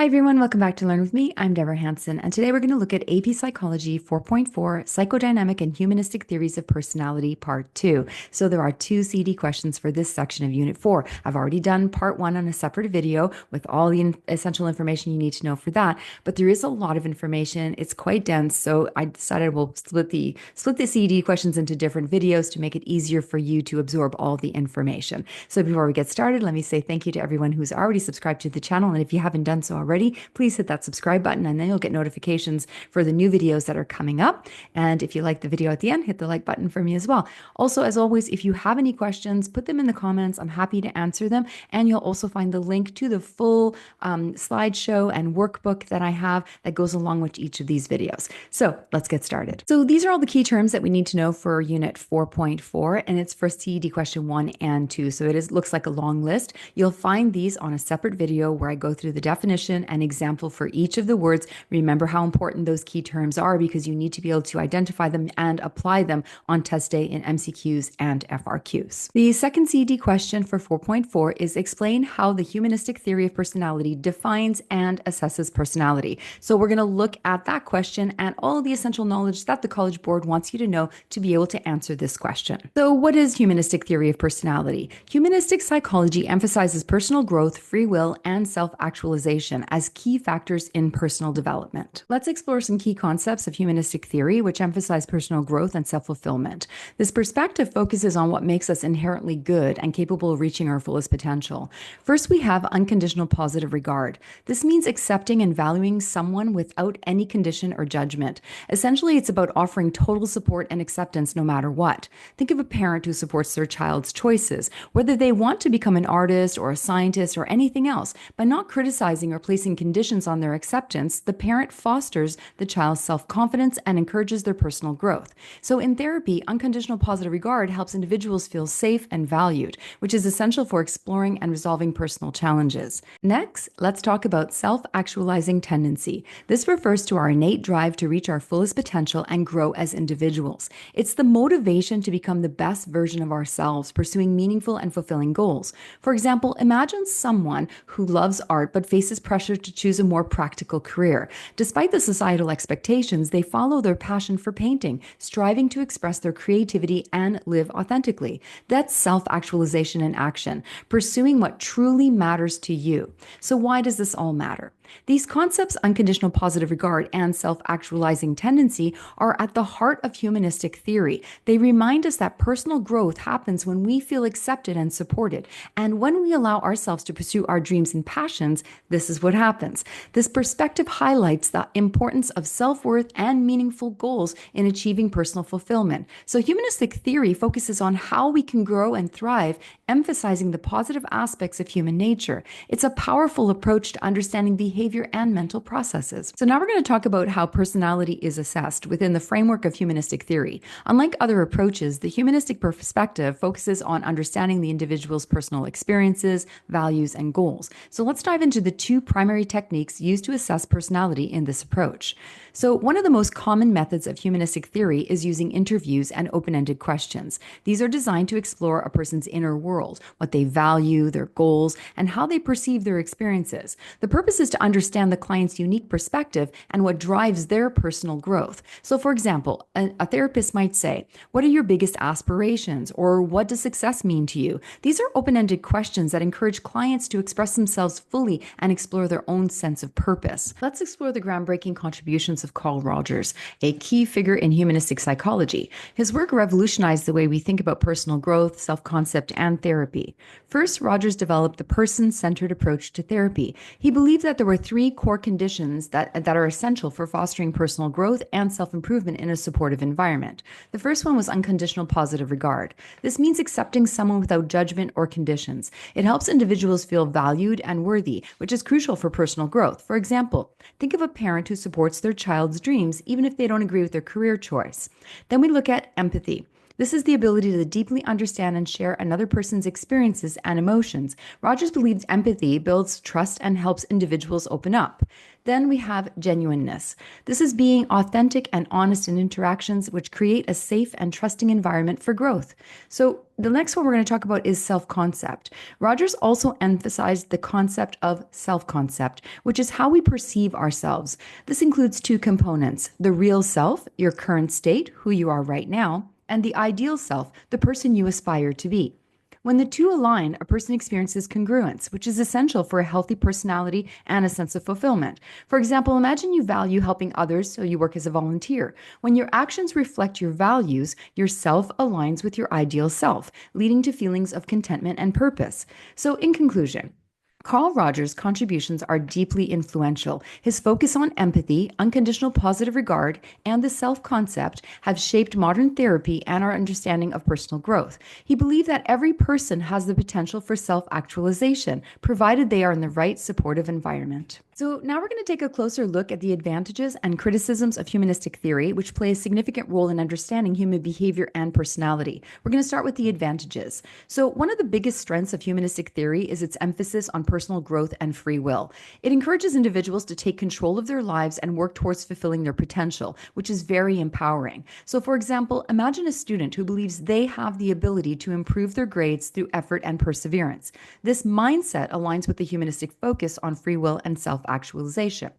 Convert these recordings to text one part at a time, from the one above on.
Hi everyone, welcome back to Learn With Me. I'm Deborah Hanson, and today we're going to look at AP Psychology 4.4, Psychodynamic and Humanistic Theories of Personality, Part 2. So there are two CD questions for this section of Unit 4. I've already done Part 1 on a separate video with all the essential information you need to know for that, but there is a lot of information. It's quite dense, so I decided we'll split the CD questions into different videos to make it easier for you to absorb all the information. So before we get started, let me say thank you to everyone who's already subscribed to the channel, and if you haven't done so already, please hit that subscribe button and then you'll get notifications for the new videos that are coming up. And if you like the video at the end, hit the like button for me as well. Also, as always, if you have any questions, put them in the comments. I'm happy to answer them. And you'll also find the link to the full slideshow and workbook that I have that goes along with each of these videos. So let's get started. So these are all the key terms that we need to know for Unit 4.4, and it's for CED question 1 and 2. So it looks like a long list. You'll find these on a separate video where I go through the definition and example for each of the words. Remember how important those key terms are because you need to be able to identify them and apply them on test day in MCQs and FRQs. The second CED question for 4.4 is explain how the humanistic theory of personality defines and assesses personality. So we're going to look at that question and all of the essential knowledge that the College Board wants you to know to be able to answer this question. So what is humanistic theory of personality? Humanistic psychology emphasizes personal growth, free will, and self-actualization as key factors in personal development. Let's explore some key concepts of humanistic theory, which emphasize personal growth and self-fulfillment. This perspective focuses on what makes us inherently good and capable of reaching our fullest potential. First, we have unconditional positive regard. This means accepting and valuing someone without any condition or judgment. Essentially, it's about offering total support and acceptance no matter what. Think of a parent who supports their child's choices, whether they want to become an artist or a scientist or anything else. By not criticizing or placing conditions on their acceptance, the parent fosters the child's self-confidence and encourages their personal growth. So in therapy, unconditional positive regard helps individuals feel safe and valued, which is essential for exploring and resolving personal challenges. Next, let's talk about self-actualizing tendency. This refers to our innate drive to reach our fullest potential and grow as individuals. It's the motivation to become the best version of ourselves, pursuing meaningful and fulfilling goals. For example, imagine someone who loves art but faces pressure to choose a more practical career. Despite the societal expectations, they follow their passion for painting, striving to express their creativity and live authentically. That's self-actualization in action, pursuing what truly matters to you. So why does this all matter? These concepts, unconditional positive regard and self-actualizing tendency, are at the heart of humanistic theory. They remind us that personal growth happens when we feel accepted and supported. And when we allow ourselves to pursue our dreams and passions, this is what happens. This perspective highlights the importance of self-worth and meaningful goals in achieving personal fulfillment. So humanistic theory focuses on how we can grow and thrive, emphasizing the positive aspects of human nature. It's a powerful approach to understanding behavior and mental processes. So now we're going to talk about how personality is assessed within the framework of humanistic theory. Unlike other approaches, the humanistic perspective focuses on understanding the individual's personal experiences, values, and goals. So let's dive into the two primary techniques used to assess personality in this approach. So one of the most common methods of humanistic theory is using interviews and open-ended questions. These are designed to explore a person's inner world, what they value, their goals, and how they perceive their experiences. The purpose is to understand the client's unique perspective and what drives their personal growth. So for example, a therapist might say, what are your biggest aspirations? Or what does success mean to you? These are open-ended questions that encourage clients to express themselves fully and explore their own sense of purpose. Let's explore the groundbreaking contributions of Carl Rogers, a key figure in humanistic psychology. His work revolutionized the way we think about personal growth, self-concept, and therapy. First, Rogers developed the person-centered approach to therapy. He believed that there were three core conditions that are essential for fostering personal growth and self-improvement in a supportive environment. The first one was unconditional positive regard. This means accepting someone without judgment or conditions. It helps individuals feel valued and worthy, which is crucial for personal growth. For example, think of a parent who supports their child's dreams, even if they don't agree with their career choice. Then we look at empathy. This is the ability to deeply understand and share another person's experiences and emotions. Rogers believes empathy builds trust and helps individuals open up. Then we have genuineness. This is being authentic and honest in interactions, which create a safe and trusting environment for growth. So, the next one we're going to talk about is self concept. Rogers also emphasized the concept of self concept, which is how we perceive ourselves. This includes two components: the real self, your current state, who you are right now, and the ideal self, the person you aspire to be. When the two align, a person experiences congruence, which is essential for a healthy personality and a sense of fulfillment. For example, imagine you value helping others, so you work as a volunteer. When your actions reflect your values, your self aligns with your ideal self, leading to feelings of contentment and purpose. So, in conclusion, Carl Rogers' contributions are deeply influential. His focus on empathy, unconditional positive regard, and the self concept have shaped modern therapy and our understanding of personal growth. He believed that every person has the potential for self actualization, provided they are in the right supportive environment. So, now we're going to take a closer look at the advantages and criticisms of humanistic theory, which play a significant role in understanding human behavior and personality. We're going to start with the advantages. So, one of the biggest strengths of humanistic theory is its emphasis on personal growth and free will. It encourages individuals to take control of their lives and work towards fulfilling their potential, which is very empowering. So, for example, imagine a student who believes they have the ability to improve their grades through effort and perseverance. This mindset aligns with the humanistic focus on free will and self-actualization.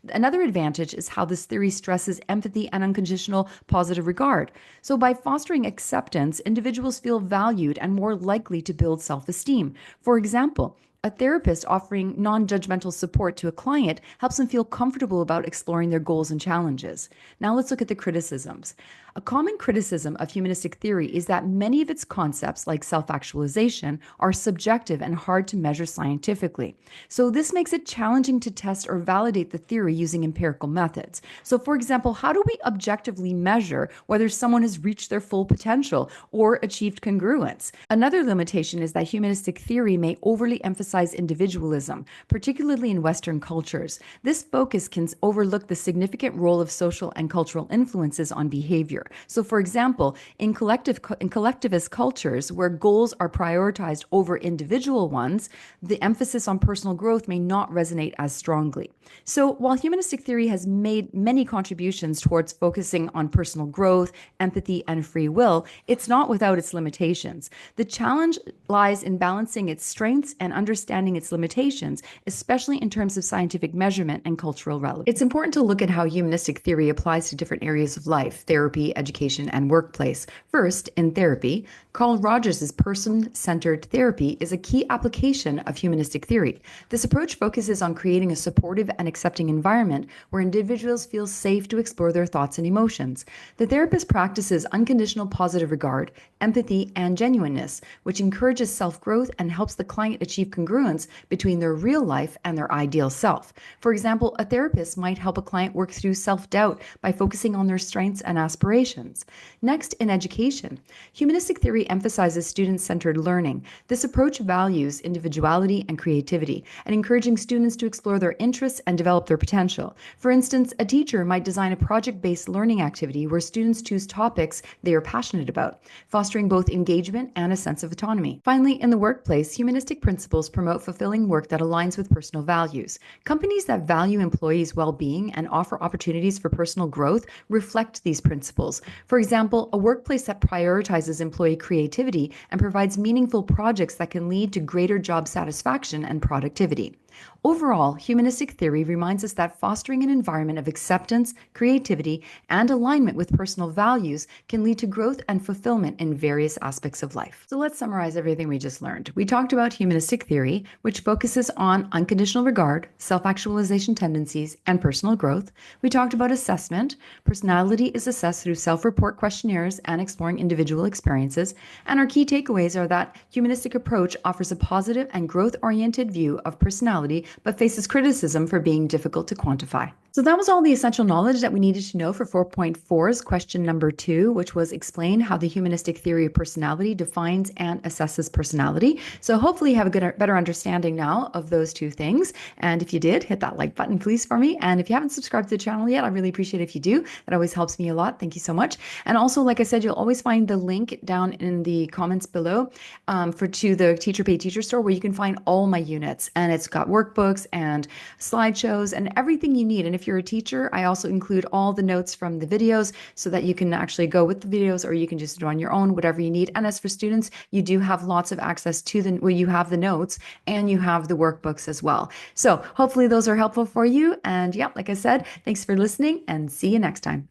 Another advantage is how this theory stresses empathy and unconditional positive regard. So, by fostering acceptance, individuals feel valued and more likely to build self esteem. For example, a therapist offering non judgmental support to a client helps them feel comfortable about exploring their goals and challenges. Now, let's look at the criticisms. A common criticism of humanistic theory is that many of its concepts, like self actualization, are subjective and hard to measure scientifically. So, this makes it challenging to test or validate the theory using empirical methods. So, for example, how do we objectively measure whether someone has reached their full potential or achieved congruence? Another limitation is that humanistic theory may overly emphasize individualism, particularly in Western cultures. This focus can overlook the significant role of social and cultural influences on behavior. So, for example, in collectivist cultures where goals are prioritized over individual ones, the emphasis on personal growth may not resonate as strongly. So, while humanistic theory has made many contributions towards focusing on personal growth, empathy, and free will, it's not without its limitations. The challenge lies in balancing its strengths and understanding its limitations, especially in terms of scientific measurement and cultural relevance. It's important to look at how humanistic theory applies to different areas of life: therapy, education, and workplace. First, in therapy, Carl Rogers' person-centered therapy is a key application of humanistic theory. This approach focuses on creating a supportive and accepting environment where individuals feel safe to explore their thoughts and emotions. The therapist practices unconditional positive regard, empathy, and genuineness, which encourages self-growth and helps the client achieve congruence between their real life and their ideal self. For example, a therapist might help a client work through self-doubt by focusing on their strengths and aspirations. Next, in education, humanistic theory emphasizes student-centered learning. This approach values individuality and creativity and encouraging students to explore their interests and develop their potential. For instance, a teacher might design a project-based learning activity where students choose topics they are passionate about, fostering both engagement and a sense of autonomy. Finally, in the workplace, humanistic principles promote fulfilling work that aligns with personal values. Companies that value employees' well-being and offer opportunities for personal growth reflect these principles. For example, a workplace that prioritizes employee creativity and provides meaningful projects that can lead to greater job satisfaction and productivity. Overall, humanistic theory reminds us that fostering an environment of acceptance, creativity, and alignment with personal values can lead to growth and fulfillment in various aspects of life. So let's summarize everything we just learned. We talked about humanistic theory, which focuses on unconditional regard, self-actualization tendencies, and personal growth. We talked about assessment. Personality is assessed through self-report questionnaires and exploring individual experiences. And our key takeaways are that humanistic approach offers a positive and growth-oriented view of personality personality, but faces criticism for being difficult to quantify. So that was all the essential knowledge that we needed to know for 4.4's question number 2, which was explain how the humanistic theory of personality defines and assesses personality. So hopefully you have a better understanding now of those two things. And if you did, hit that like button, please, for me. And if you haven't subscribed to the channel yet, I really appreciate it if you do. That always helps me a lot. Thank you so much. And also, like I said, you'll always find the link down in the comments below to the Teacher Pay Teacher store, where you can find all my units. And it's got workbooks and slideshows and everything you need. And if you're a teacher, I also include all the notes from the videos so that you can actually go with the videos, or you can just do on your own, whatever you need. And as for students, you do have lots of access to where you have the notes and you have the workbooks as well. So hopefully those are helpful for you. And yeah, like I said, thanks for listening and see you next time.